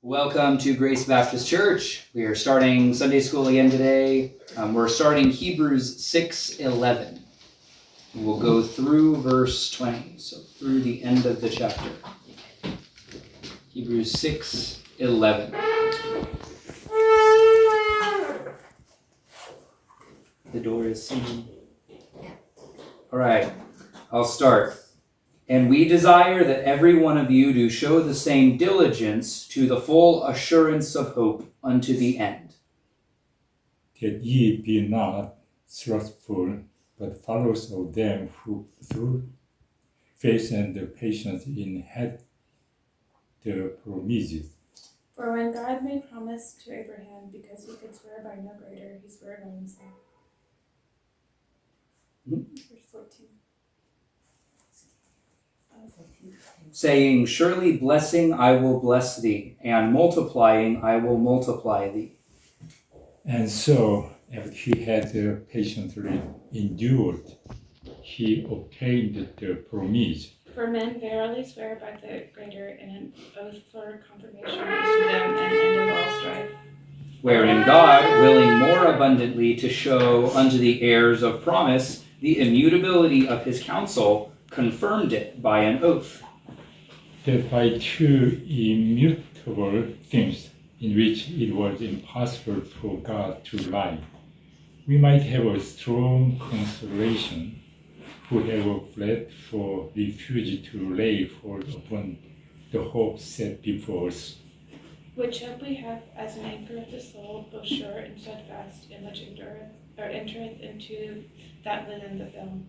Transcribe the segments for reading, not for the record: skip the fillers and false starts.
Welcome to Grace Baptist Church. We are starting Sunday school again today. We're starting Hebrews 6:11. We'll go through verse 20, so through the end of the chapter. Hebrews 6:11. The door is sealed. All right, I'll start. And we desire that every one of you do show the same diligence to the full assurance of hope unto the end. That ye be not slothful, but followers of them who through faith and patience inherit the promises. For when God made promise to Abraham, because he could swear by no greater, he swore by himself. Verse 14. Saying, surely blessing I will bless thee, and multiplying I will multiply thee. And so, after he had patiently endured, he obtained the promise. For men verily swear by the greater, and an oath for confirmation is to them an end of all strife. Wherein God, willing more abundantly to show unto the heirs of promise the immutability of his counsel, confirmed it by an oath. That by two immutable things in which it was impossible for God to lie, we might have a strong consolation who have fled for refuge to lay hold upon the hope set before us. Which hope we have as an anchor of the soul, both sure and steadfast, in which entereth into that within the veil.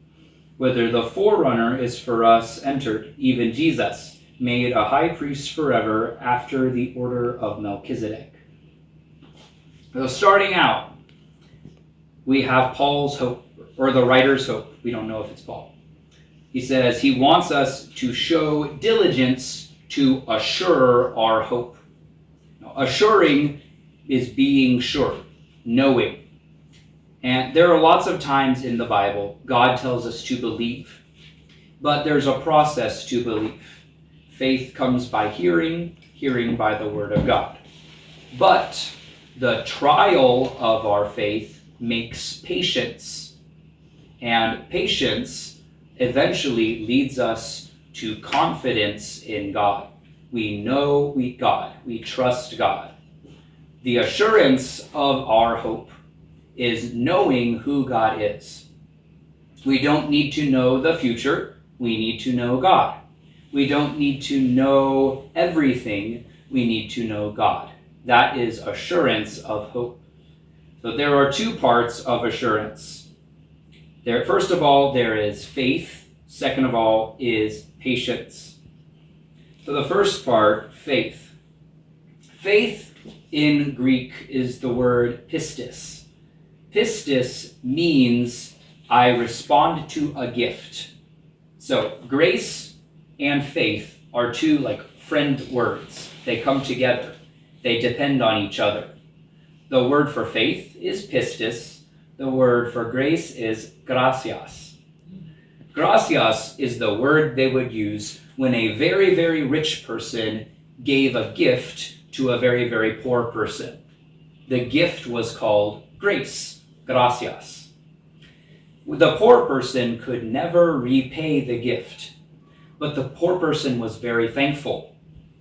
Whither the forerunner is for us entered, even Jesus, made a high priest forever after the order of Melchizedek. So starting out, we have Paul's hope, or the writer's hope. We don't know if it's Paul. He says he wants us to show diligence to assure our hope. Now, assuring is being sure, knowing. And there are lots of times in the Bible God tells us to believe, but there's a process to believe. Faith comes by hearing, hearing by the word of God. But the trial of our faith makes patience, and patience eventually leads us to confidence in God. We know we trust God. The assurance of our hope is knowing who God is. We don't need to know the future. We need to know God. We don't need to know everything. We need to know God. That is assurance of hope. So there are two parts of assurance. First of all, there is faith. Second of all is patience. So the first part, faith. Faith in Greek is the word pistis. Pistis means I respond to a gift. So grace and faith are two friend words. They come together. They depend on each other. The word for faith is pistis. The word for grace is gracias. Gracias is the word they would use when a very, very rich person gave a gift to a very, very poor person. The gift was called grace. Gracias. The poor person could never repay the gift, but the poor person was very thankful.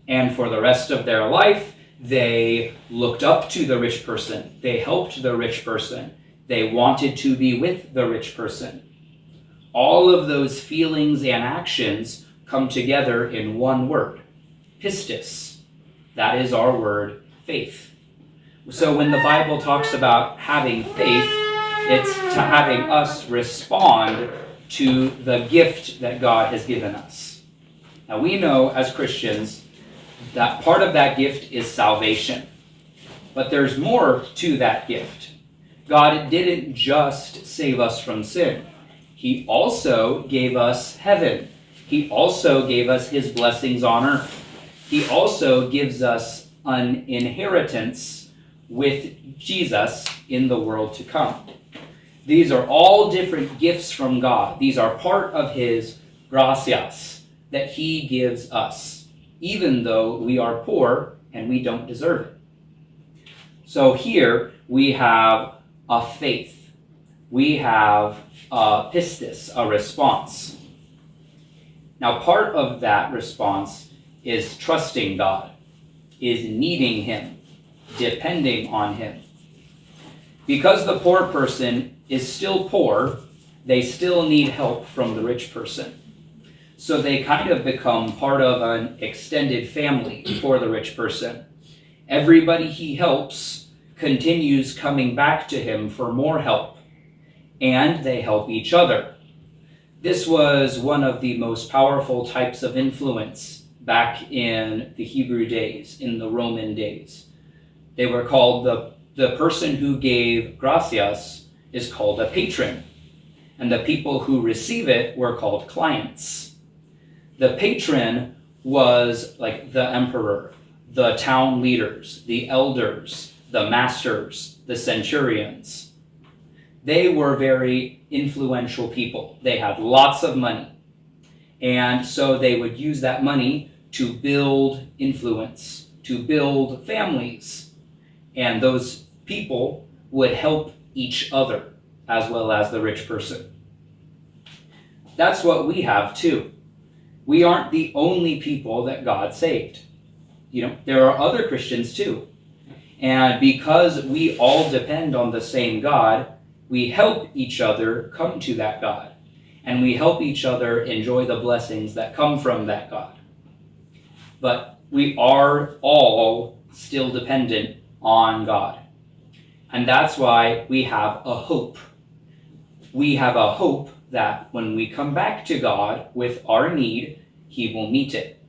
And for the rest of their life, they looked up to the rich person. They helped the rich person. They wanted to be with the rich person. All of those feelings and actions come together in one word, pistis. That is our word, faith. So when the Bible talks about having faith, it's to having us respond to the gift that God has given us. Now we know as Christians that part of that gift is salvation. But there's more to that gift. God didn't just save us from sin. He also gave us heaven. He also gave us his blessings on earth. He also gives us an inheritance with Jesus in the world to come. These are all different gifts from God. These are part of his gracias that he gives us, even though we are poor and we don't deserve it. So here we have a faith. We have a pistis, a response. Now, part of that response is trusting God, is needing Him, depending on Him. Because the poor person is still poor, they still need help from the rich person. So they kind of become part of an extended family for the rich person. Everybody he helps continues coming back to him for more help, and they help each other. This was one of the most powerful types of influence back in the Hebrew days, in the Roman days. They were called, the person who gave gracias is called a patron, and the people who receive it were called clients. The patron was like the emperor, the town leaders, the elders, the masters, the centurions. They were very influential people. They had lots of money. And so they would use that money to build influence, to build families. And those people would help each other as well as the rich person. That's what we have too. We aren't the only people that God saved. There are other Christians too. And because we all depend on the same God, we help each other come to that God. And we help each other enjoy the blessings that come from that God. But we are all still dependent on God. And that's why we have a hope. We have a hope that when we come back to God with our need, He will meet it.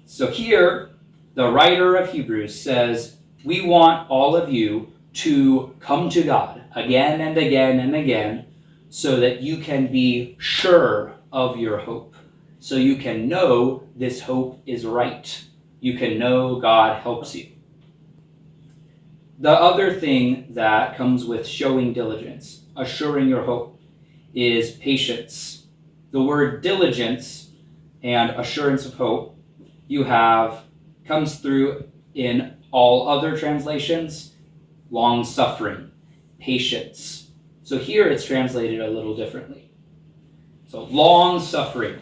So here, the writer of Hebrews says, we want all of you to come to God again and again and again so that you can be sure of your hope. So you can know this hope is right. You can know God helps you. The other thing that comes with showing diligence, assuring your hope, is patience. The word diligence and assurance of hope comes through in all other translations, long suffering, patience. So here it's translated a little differently. So long suffering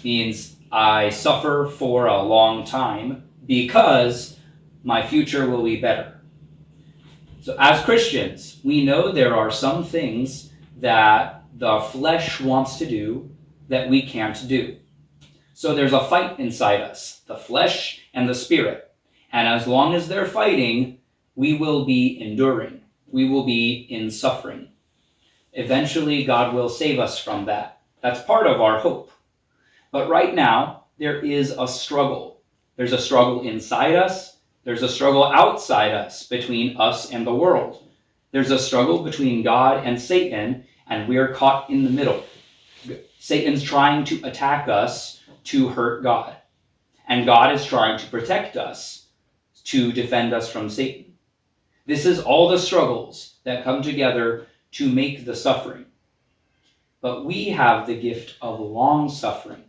means I suffer for a long time because my future will be better. So as Christians, we know there are some things that the flesh wants to do that we can't do. So there's a fight inside us, the flesh and the spirit. And as long as they're fighting, we will be enduring. We will be in suffering. Eventually, God will save us from that. That's part of our hope. But right now, there is a struggle. There's a struggle inside us. There's a struggle outside us, between us and the world. There's a struggle between God and Satan, and we're caught in the middle. Satan's trying to attack us to hurt God. And God is trying to protect us, to defend us from Satan. This is all the struggles that come together to make the suffering. But we have the gift of long suffering.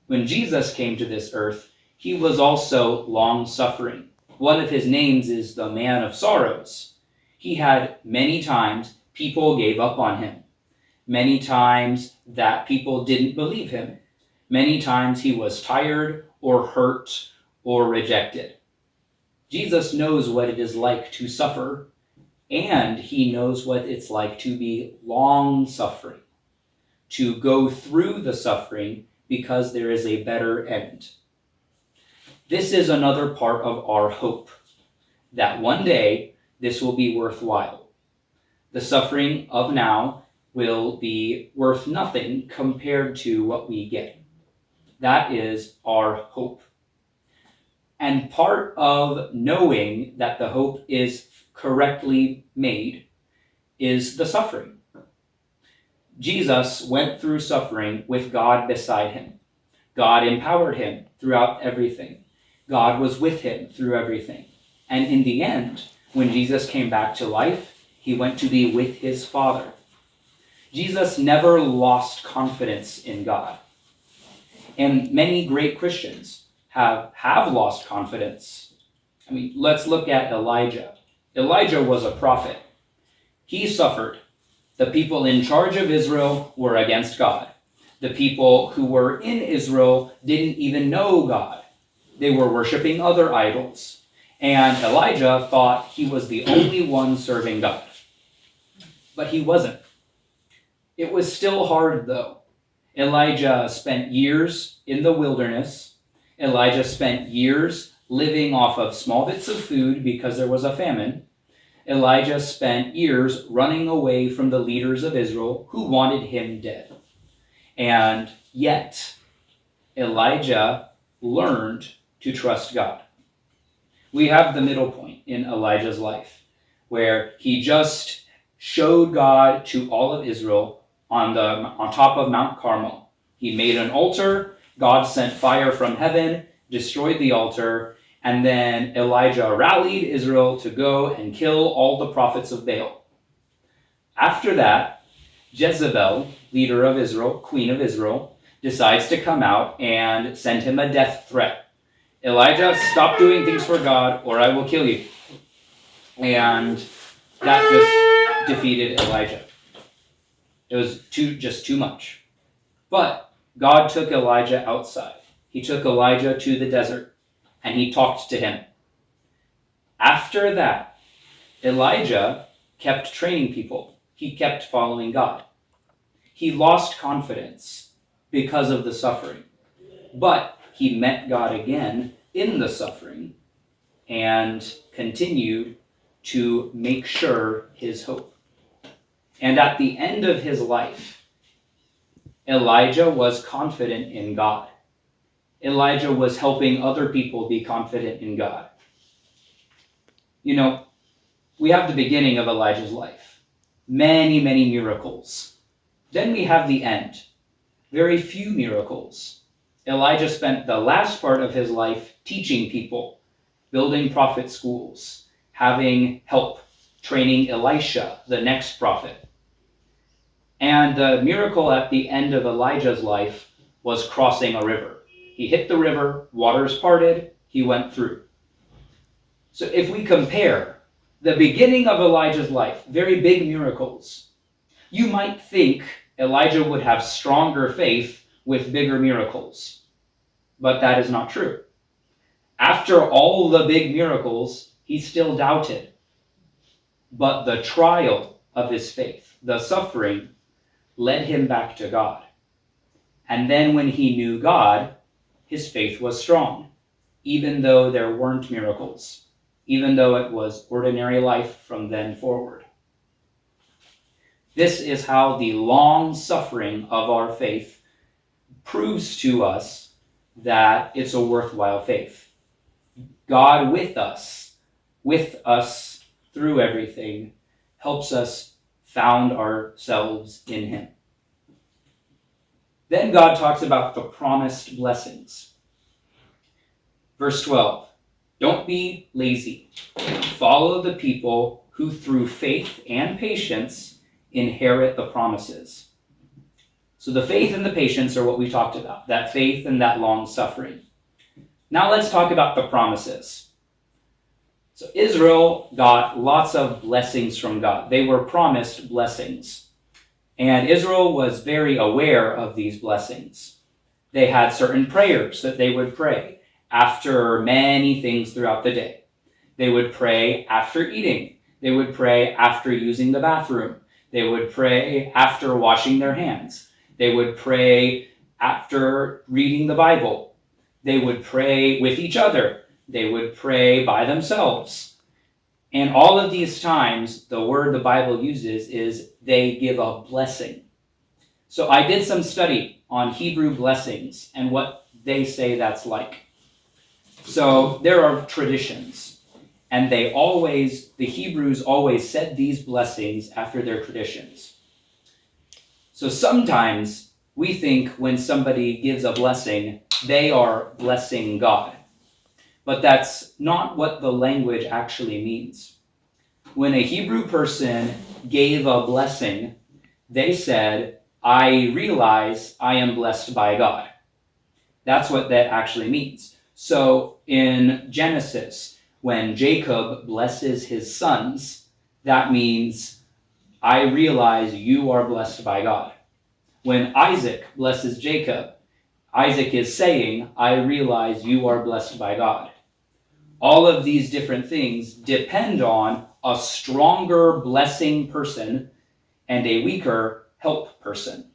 When Jesus came to this earth, he was also long suffering. One of his names is the man of sorrows. He had many times people gave up on him. Many times that people didn't believe him. Many times he was tired or hurt or rejected. Jesus knows what it is like to suffer, and he knows what it's like to be long suffering, to go through the suffering because there is a better end. This is another part of our hope, that one day this will be worthwhile. The suffering of now will be worth nothing compared to what we get. That is our hope. And part of knowing that the hope is correctly made is the suffering. Jesus went through suffering with God beside him. God empowered him throughout everything. God was with him through everything. And in the end, when Jesus came back to life, he went to be with his Father. Jesus never lost confidence in God. And many great Christians have lost confidence. I mean, let's look at Elijah. Elijah was a prophet. He suffered. The people in charge of Israel were against God. The people who were in Israel didn't even know God. They were worshiping other idols. And Elijah thought he was the only one serving God. But he wasn't. It was still hard, though. Elijah spent years in the wilderness. Elijah spent years living off of small bits of food because there was a famine. Elijah spent years running away from the leaders of Israel who wanted him dead. And yet, Elijah learned to trust God. We have the middle point in Elijah's life, where he just showed God to all of Israel on top of Mount Carmel. He made an altar, God sent fire from heaven, destroyed the altar, and then Elijah rallied Israel to go and kill all the prophets of Baal. After that, Jezebel, leader of Israel, queen of Israel, decides to come out and send him a death threat. Elijah, stop doing things for God or I will kill you. And that just defeated Elijah. It was just too much. But God took Elijah outside. He took Elijah to the desert and he talked to him. After that, Elijah kept training people. He kept following God. He lost confidence because of the suffering. But he met God again in the suffering and continued to make sure his hope. And at the end of his life, Elijah was confident in God. Elijah was helping other people be confident in God. You know, we have the beginning of Elijah's life. Many, many miracles. Then we have the end. Very few miracles. Elijah spent the last part of his life teaching people, building prophet schools, having help, training Elisha, the next prophet. And the miracle at the end of Elijah's life was crossing a river. He hit the river, waters parted, he went through. So if we compare the beginning of Elijah's life, very big miracles, you might think Elijah would have stronger faith with bigger miracles. But that is not true. After all the big miracles, he still doubted. But the trial of his faith, the suffering, led him back to God. And then when he knew God, his faith was strong, even though there weren't miracles, even though it was ordinary life from then forward. This is how the long suffering of our faith proves to us that it's a worthwhile faith. God with us through everything, helps us found ourselves in him. Then God talks about the promised blessings. Verse 12, don't be lazy. Follow the people who through faith and patience inherit the promises. So the faith and the patience are what we talked about, that faith and that long suffering. Now let's talk about the promises. So Israel got lots of blessings from God. They were promised blessings. And Israel was very aware of these blessings. They had certain prayers that they would pray after many things throughout the day. They would pray after eating. They would pray after using the bathroom. They would pray after washing their hands. They would pray after reading the Bible. They would pray with each other. They would pray by themselves. And all of these times, the word the Bible uses is they give a blessing. So I did some study on Hebrew blessings and what they say that's like. So there are traditions, and the Hebrews always said these blessings after their traditions. So sometimes we think when somebody gives a blessing, they are blessing God. But that's not what the language actually means. When a Hebrew person gave a blessing, they said, I realize I am blessed by God. That's what that actually means. So in Genesis, when Jacob blesses his sons, that means I realize you are blessed by God. When Isaac blesses Jacob, Isaac is saying, I realize you are blessed by God. All of these different things depend on a stronger blessing person and a weaker help person.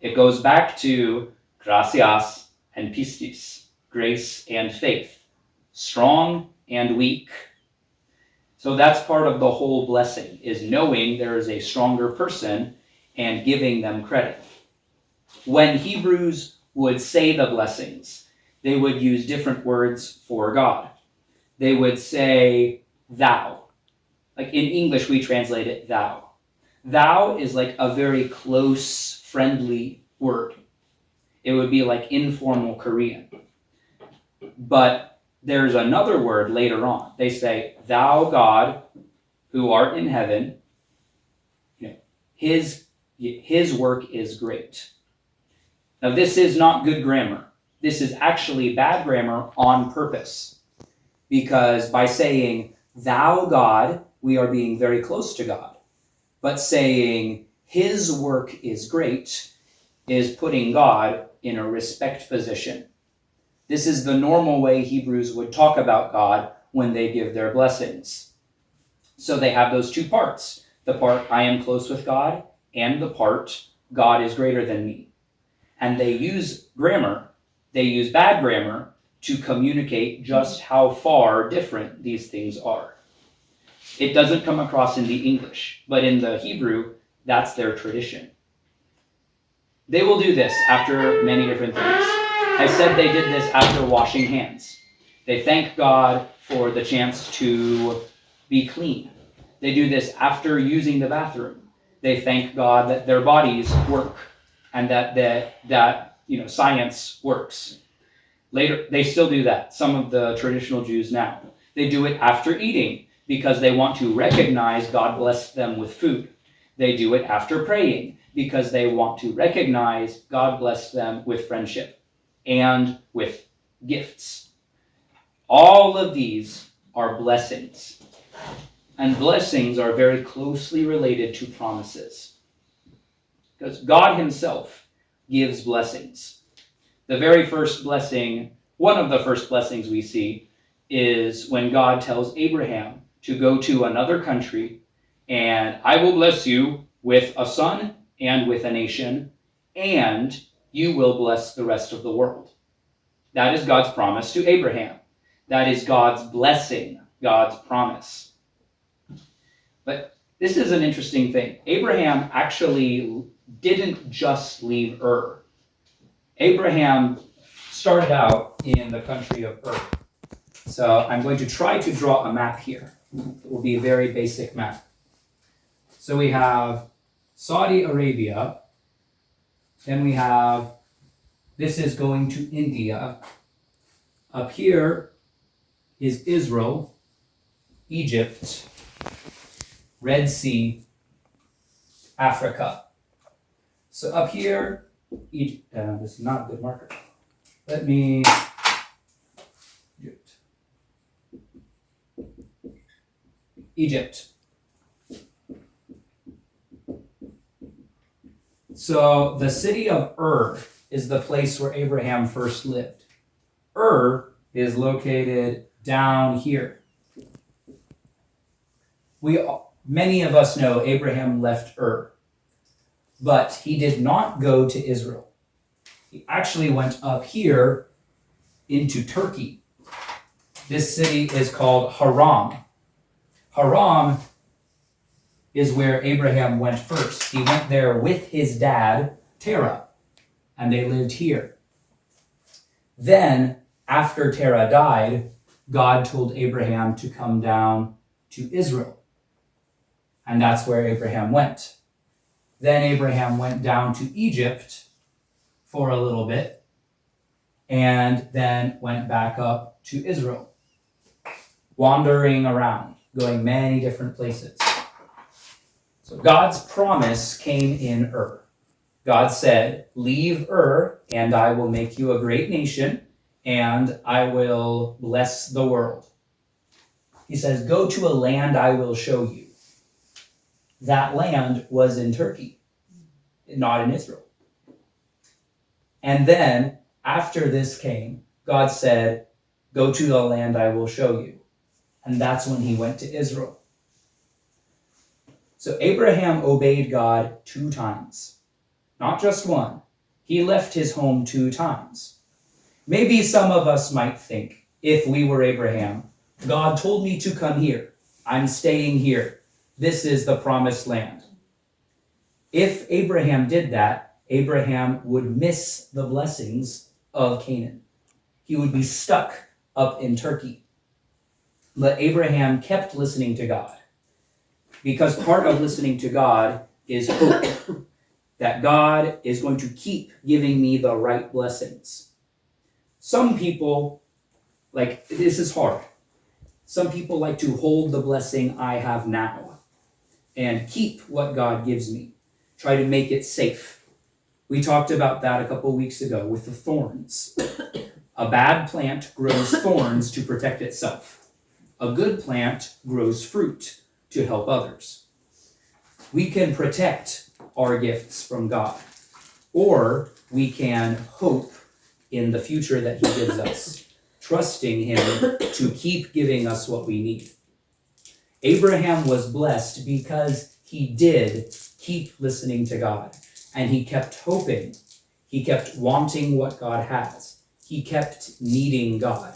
It goes back to gracias and pistis, grace and faith, strong and weak. So that's part of the whole blessing, is knowing there is a stronger person and giving them credit. When Hebrews would say the blessings, they would use different words for God. They would say thou. Like in English, we translate it thou. Thou is like a very close, friendly word. It would be like informal Korean. But there's another word later on. They say, thou God, who art in heaven, his work is great. Now, this is not good grammar. This is actually bad grammar on purpose. Because by saying, thou God, we are being very close to God. But saying, his work is great, is putting God in a respect position. This is the normal way Hebrews would talk about God when they give their blessings. So they have those two parts. The part, I am close with God, and the part, God is greater than me. And they use grammar, they use bad grammar to communicate just how far different these things are. It doesn't come across in the English, but in the Hebrew, that's their tradition. They will do this after many different things. I said they did this after washing hands. They thank God for the chance to be clean. They do this after using the bathroom. They thank God that their bodies work and that science works. Later, they still do that, some of the traditional Jews now. They do it after eating because they want to recognize God blessed them with food. They do it after praying because they want to recognize God blessed them with friendship and with gifts. All of these are blessings. And blessings are very closely related to promises. Because God himself gives blessings. The very first blessing, one of the first blessings we see, is when God tells Abraham to go to another country, and I will bless you with a son and with a nation, and you will bless the rest of the world. That is God's promise to Abraham. That is God's blessing, God's promise. But this is an interesting thing. Abraham actually didn't just leave Ur. Abraham started out in the country of Ur. So I'm going to try to draw a map here. It will be a very basic map. So we have Saudi Arabia. Then we have, this is going to India. Up here is Israel, Egypt, Red Sea, Africa. So up here, this is not a good marker. Let me, Egypt. So the city of Ur is the place where Abraham first lived. Ur is located down here. Many of us know Abraham left Ur, but he did not go to Israel. He actually went up here into Turkey. This city is called Haran. Haran is where Abraham went first. He went there with his dad, Terah, and they lived here. Then, after Terah died, God told Abraham to come down to Israel. And that's where Abraham went. Then Abraham went down to Egypt for a little bit, and then went back up to Israel, wandering around, going many different places. So God's promise came in Ur. God said, leave Ur, and I will make you a great nation, and I will bless the world. He says, go to a land I will show you. That land was in Turkey, not in Israel. And then, after this came, God said, go to the land I will show you. And that's when he went to Israel. So Abraham obeyed God 2 times, not just one. He left his home 2 times. Maybe some of us might think, if we were Abraham, God told me to come here. I'm staying here. This is the promised land. If Abraham did that, Abraham would miss the blessings of Canaan. He would be stuck up in Turkey. But Abraham kept listening to God, because part of listening to God is hope that God is going to keep giving me the right blessings. Some people, this is hard. Some people like to hold the blessing I have now and keep what God gives me, try to make it safe. We talked about that a couple weeks ago with the thorns. A bad plant grows thorns to protect itself. A good plant grows fruit to help others. We can protect our gifts from God, or we can hope in the future that he gives us, trusting him to keep giving us what we need. Abraham was blessed because he did keep listening to God, and he kept hoping. He kept wanting what God has. He kept needing God.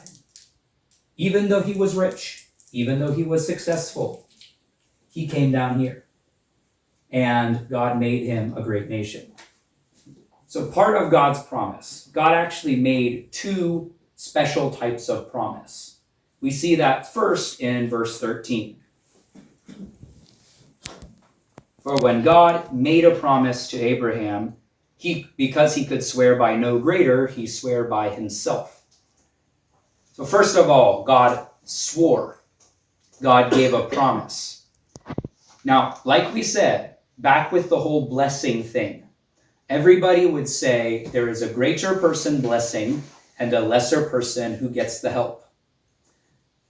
Even though he was rich, even though he was successful, he came down here, and God made him a great nation. So part of God's promise, God actually made 2 special types of promise. We see that first in verse 13. For when God made a promise to Abraham, because he could swear by no greater, he swore by himself. So first of all, God swore. God gave a promise. Now, like we said, back with the whole blessing thing, everybody would say there is a greater person blessing and a lesser person who gets the help.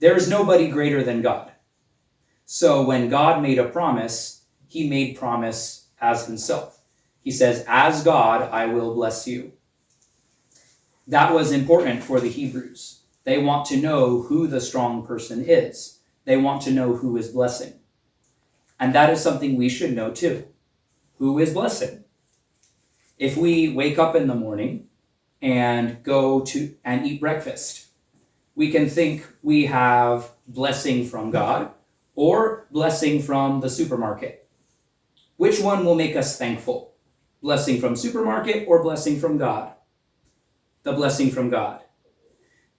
There is nobody greater than God. So when God made a promise, he made promise as himself. He says, as God, I will bless you. That was important for the Hebrews. They want to know who the strong person is. They want to know who is blessing. And that is something we should know too. Who is blessing? If we wake up in the morning and go to and eat breakfast, we can think we have blessing from God or blessing from the supermarket. Which one will make us thankful? Blessing from supermarket or blessing from God? The blessing from God.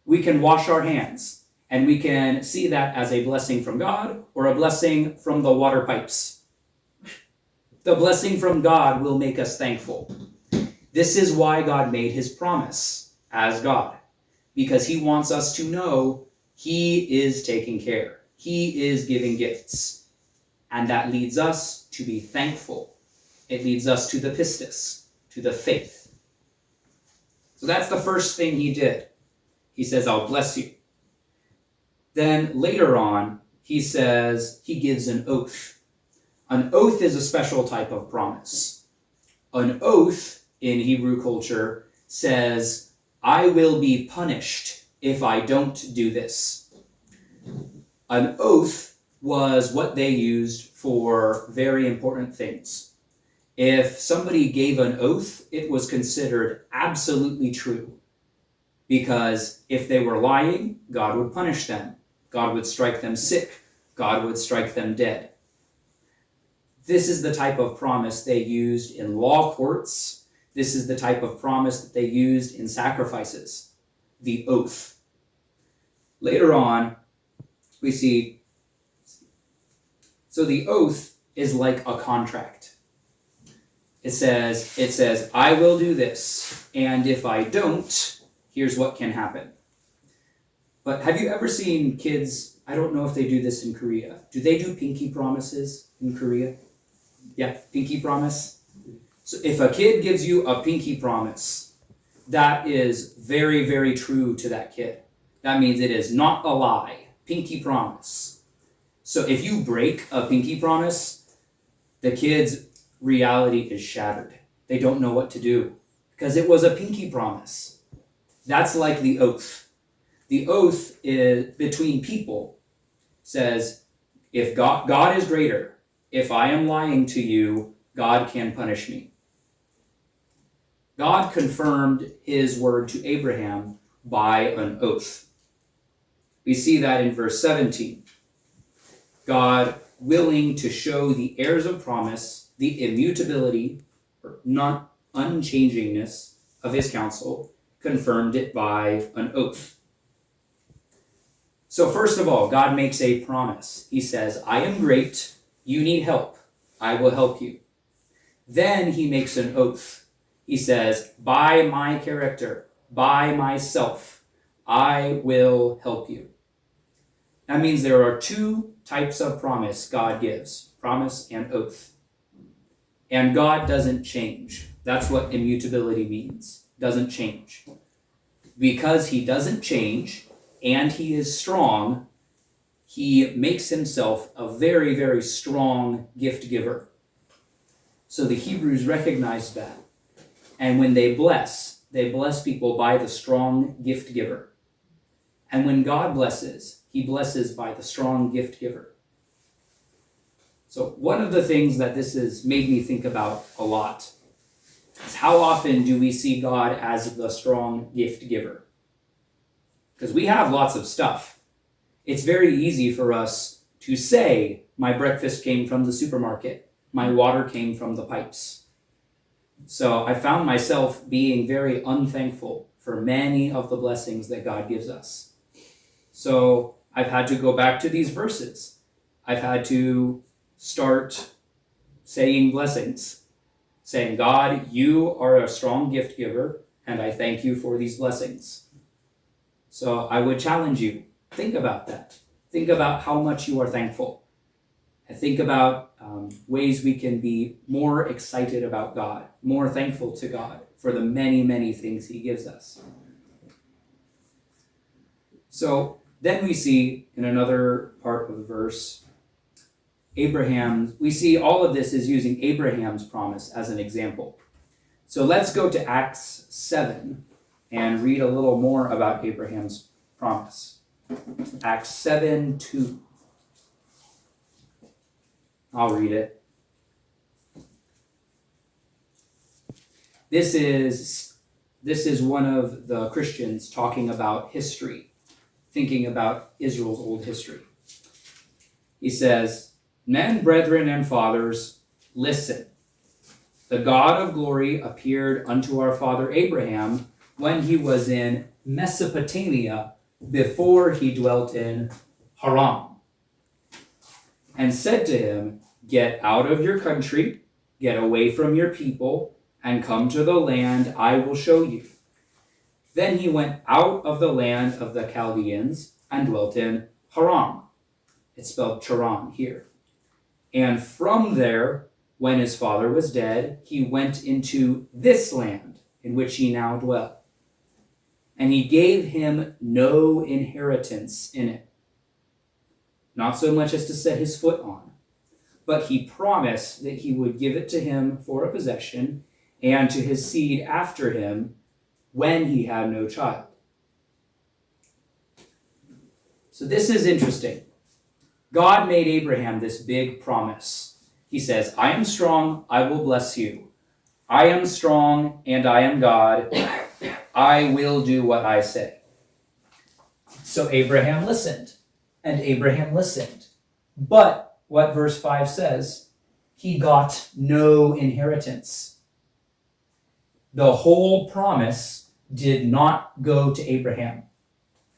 We can wash our hands, and we can see that as a blessing from God or a blessing from the water pipes. The blessing from God will make us thankful. This is why God made his promise as God, because he wants us to know he is taking care. He is giving gifts, and that leads us to be thankful. It leads us to the pistis, to the faith. So that's the first thing he did. He says, I'll bless you. Then later on, he says he gives an oath. An oath is a special type of promise. An oath in Hebrew culture says, I will be punished if I don't do this. An oath was what they used for very important things. If somebody gave an oath, it was considered absolutely true. Because if they were lying, God would punish them. God would strike them sick. God would strike them dead. This is the type of promise they used in law courts. This is the type of promise that they used in sacrifices. The oath. Later on, we see, so the oath is like a contract. It says, I will do this, and if I don't, here's what can happen. But have you ever seen kids, I don't know if they do this in Korea. Do they do pinky promises in Korea? Yeah, pinky promise. So if a kid gives you a pinky promise, that is very, very true to that kid. That means it is not a lie. Pinky promise. So if you break a pinky promise, the kid's reality is shattered. They don't know what to do because it was a pinky promise. That's like the oath. The oath is between people says, if God is greater, if I am lying to you, God can punish me. God confirmed his word to Abraham by an oath. We see that in verse 17. God, willing to show the heirs of promise the immutability or not unchangingness of his counsel, confirmed it by an oath. So first of all, God makes a promise. He says, I am great, you need help, I will help you. Then he makes an oath. He says, by my character, by myself, I will help you. That means there are two types of promise God gives, promise and oath. And God doesn't change. That's what immutability means, doesn't change. Because he doesn't change and he is strong, he makes himself a very, very strong gift giver. So the Hebrews recognized that. And when they bless people by the strong gift giver. And when God blesses, he blesses by the strong gift giver. So one of the things that this has made me think about a lot is how often do we see God as the strong gift giver? Because we have lots of stuff. It's very easy for us to say, my breakfast came from the supermarket, my water came from the pipes. So I found myself being very unthankful for many of the blessings that God gives us. So I've had to go back to these verses. I've had to start saying blessings, saying, God, you are a strong gift giver, and I thank you for these blessings. So I would challenge you, think about that. Think about how much you are thankful. And think about ways we can be more excited about God, more thankful to God for the many, many things he gives us. So then we see in another part of the verse, we see all of this is using Abraham's promise as an example. So let's go to Acts 7 and read a little more about Abraham's promise. Acts 7:2. I'll read it. This is one of the Christians talking about history, thinking about Israel's old history. He says, men, brethren, and fathers, listen. The God of glory appeared unto our father Abraham when he was in Mesopotamia before he dwelt in Haran, and said to him, get out of your country, get away from your people, and come to the land I will show you. Then he went out of the land of the Chaldeans and dwelt in Haran. It's spelled Charan here. And from there, when his father was dead, he went into this land in which he now dwelt. And he gave him no inheritance in it, not so much as to set his foot on, but he promised that he would give it to him for a possession and to his seed after him when he had no child. So this is interesting. God made Abraham this big promise. He says, I am strong, I will bless you. I am strong and I am God. I will do what I say. So Abraham listened, and Abraham listened. But what verse 5 says, he got no inheritance. The whole promise did not go to Abraham.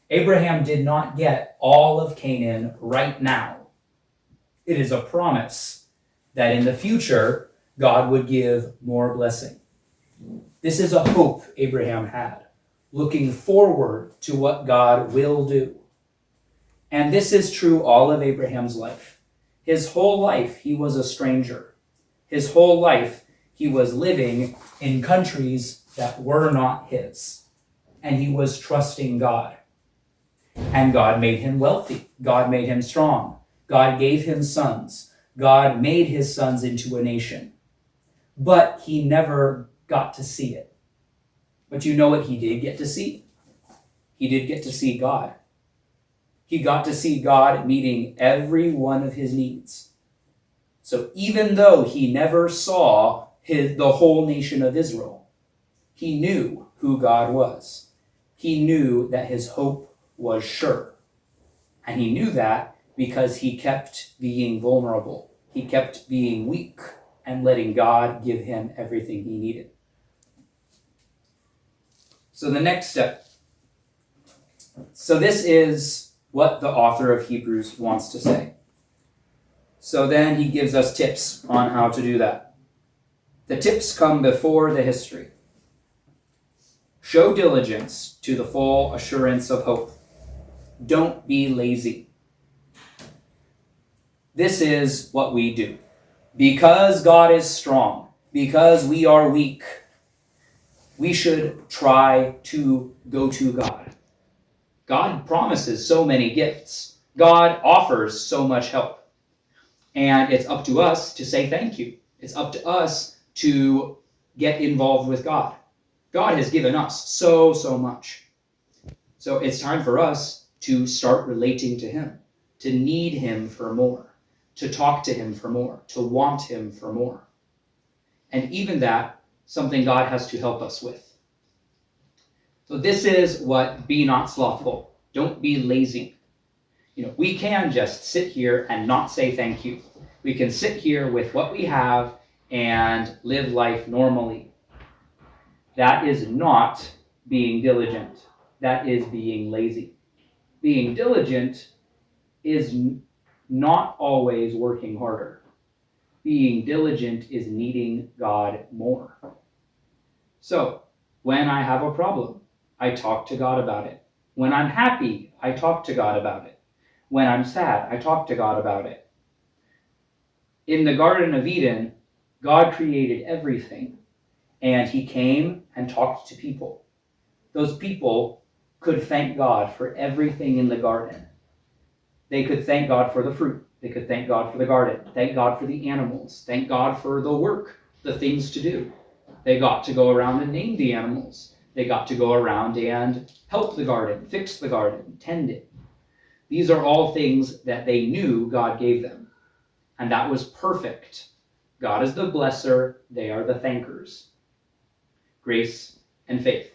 Abraham did not get all of Canaan right now. It is a promise that in the future, God would give more blessing. This is a hope Abraham had, looking forward to what God will do. And this is true all of Abraham's life. His whole life, he was a stranger. His whole life, he was living in countries that were not his. And he was trusting God. And God made him wealthy. God made him strong. God gave him sons. God made his sons into a nation. But he never got to see it. But you know what he did get to see? He did get to see God. He got to see God meeting every one of his needs. So even though he never saw the whole nation of Israel, he knew who God was. He knew that his hope was sure. And he knew that because he kept being vulnerable. He kept being weak and letting God give him everything he needed. So the next step. So this is what the author of Hebrews wants to say. So then he gives us tips on how to do that. The tips come before the history. Show diligence to the full assurance of hope. Don't be lazy. This is what we do. Because God is strong, because we are weak, we should try to go to God. God promises so many gifts. God offers so much help. And it's up to us to say thank you. It's up to us to get involved with God. God has given us so much. So it's time for us to start relating to him, to need him for more, to talk to him for more, to want him for more. And even that, something God has to help us with. So this is what be not slothful. Don't be lazy. We can just sit here and not say thank you. We can sit here with what we have and live life normally. That is not being diligent. That is being lazy. Being diligent is not always working harder. Being diligent is needing God more. So, when I have a problem, I talk to God about it. When I'm happy, I talk to God about it. When I'm sad, I talk to God about it. In the Garden of Eden, God created everything, and he came and talked to people. Those people could thank God for everything in the garden. They could thank God for the fruit. They could thank God for the garden. Thank God for the animals. Thank God for the work, the things to do. They got to go around and name the animals. They got to go around and help the garden, fix the garden, tend it. These are all things that they knew God gave them. And that was perfect. God is the blesser. They are the thankers. Grace and faith.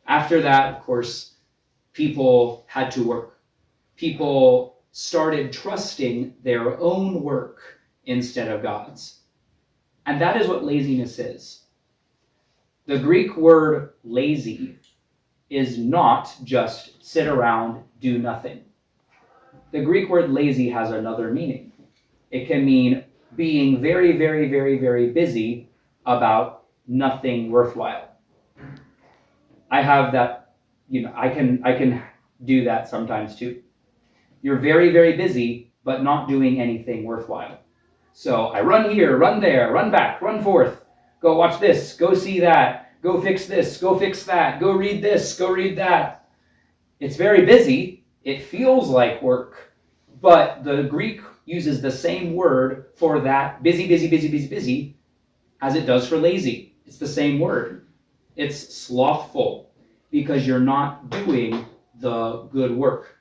After that, of course, people had to work. People started trusting their own work instead of God's. And that is what laziness is. The Greek word lazy is not just sit around, do nothing. The Greek word lazy has another meaning. It can mean being very, very, very, very busy about nothing worthwhile. I have that, I can do that sometimes too. You're very, very busy, but not doing anything worthwhile. So I run here, run there, run back, run forth, go watch this, go see that, go fix this, go fix that, go read this, go read that. It's very busy. It feels like work, but the Greek uses the same word for that busy, busy, busy, busy, busy as it does for lazy. It's the same word. It's slothful because you're not doing the good work.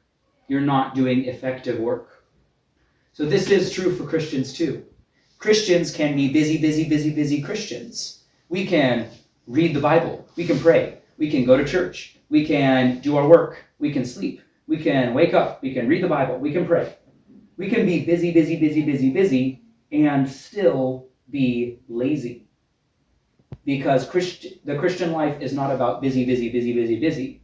You're not doing effective work. So this is true for Christians too. Christians can be busy, busy, busy, busy Christians. We can read the Bible. We can pray. We can go to church. We can do our work. We can sleep. We can wake up. We can read the Bible. We can pray. We can be busy, busy, busy, busy, busy, and still be lazy. Because the Christian life is not about busy, busy, busy, busy, busy.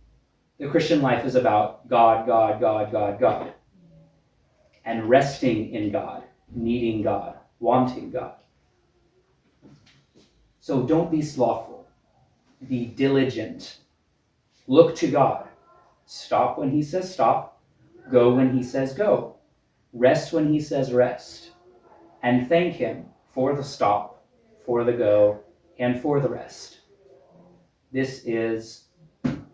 The Christian life is about God, God, God, God, God. And resting in God, needing God, wanting God. So don't be slothful. Be diligent. Look to God. Stop when he says stop. Go when he says go. Rest when he says rest. And thank him for the stop, for the go, and for the rest. This is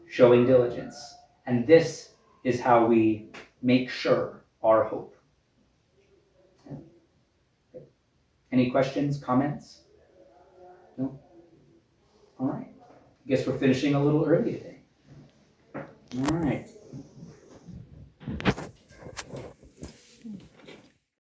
showing diligence. And this is how we make sure our hope. Any questions, comments? No? All right. I guess we're finishing a little early today. All right.